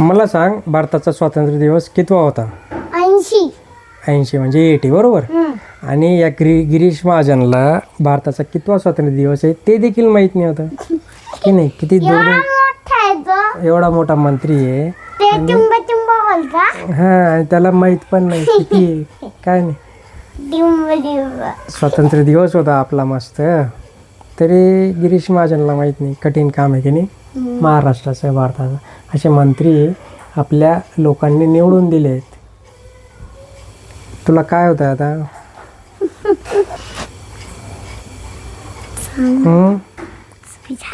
मला सांग, भारताचा स्वातंत्र्य दिवस कितवा होता? 80. 80 म्हणजे 80 बरोबर. आणि या गिरीश महाजनला भारताचा कितवा स्वातंत्र्य दिवस आहे ते देखील माहीत नाही होतं की नाही? किती एवढा दोन मोठा आहे तो. एवढा मोठा मंत्री आहे. ते टिंब टिंब बोलता. हां, आणि त्याला माहीत पण नाही किती आहे, काय नाही. टिंब टिंब. स्वातंत्र्य दिवस होता आपला मस्त, तरी गिरीश महाजनला माहीत नाही. कठीण काम आहे की नाही महाराष्ट्राचं, भारताचं. असे मंत्री आपल्या लोकांनी निवडून दिले आहेत. तुला काय होतं आता?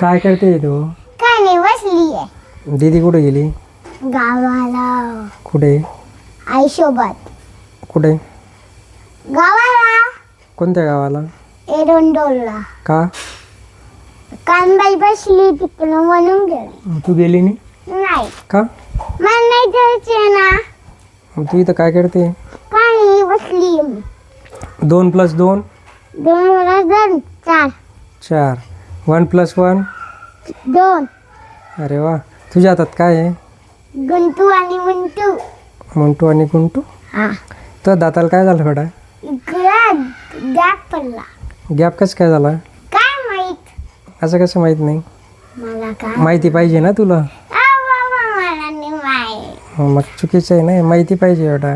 काय करते तू? काय नाही, बसली आहे. दीदी कुठे गेली? गावाला. कुठे? आईसोबत. कुठे? गावाला. कोणत्या गावाला? एरंडोलला. का? कानबाई बसली तिकडं म्हणून गेले. तू गेली नाही? नाही, का? मला नाही जायचे ना. मग तू इथं काय करते? काय बसली. 2 + 2 2 + 2 4. 4. 1 + 1 2. अरे वा. तुझ्या हातात काय आहे? गुंटू आणि मुंटू. मंटू आणि कुंटू. हा. तर दाताला काय झालं बेटा? इकडं गॅप पडला. गॅप कसं काय झाला? काय माहित? असं कसं माहीत नाही? मला काय माहिती पाहिजे ना तुला. बाबा, मला नाही माहित. मग चुकीचं आहे ना, माहिती पाहिजे बेटा.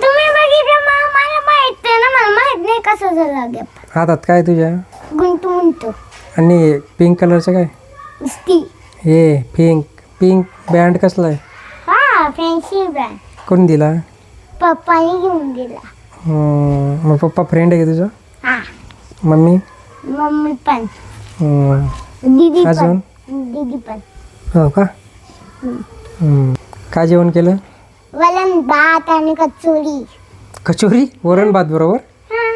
तुम्ही बघितलं, मला माहित आहे ना. मला माहित नाही कसं झालं गॅप. हातात काय तुझ्या? गुंटू मुंटू. आणि पिंक कलरचं काय? नुसती. हे पिंक बँड कसला आहे? हा, फॅन्सी ब्रँड. कोण दिला? पप्पाने घेऊन दिला. मग पप्पा फ्रेंड आहे का तुझं? हा. मम्मी? मम्मी पण. हम्म. दीदी अजून? पण. दीदी पण. हो का? काय जेवण केलं? वरण भात आणि कचोरी. कचोरी? वरण भात बरोबर? हा.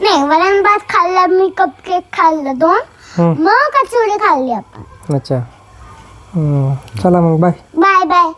नाही, वरण भात खाल्ला मी, कपकेक खाल्लं 2. मग कचोरी खाल्ली आपण. अच्छा. चला मग, बाय. Bye bye.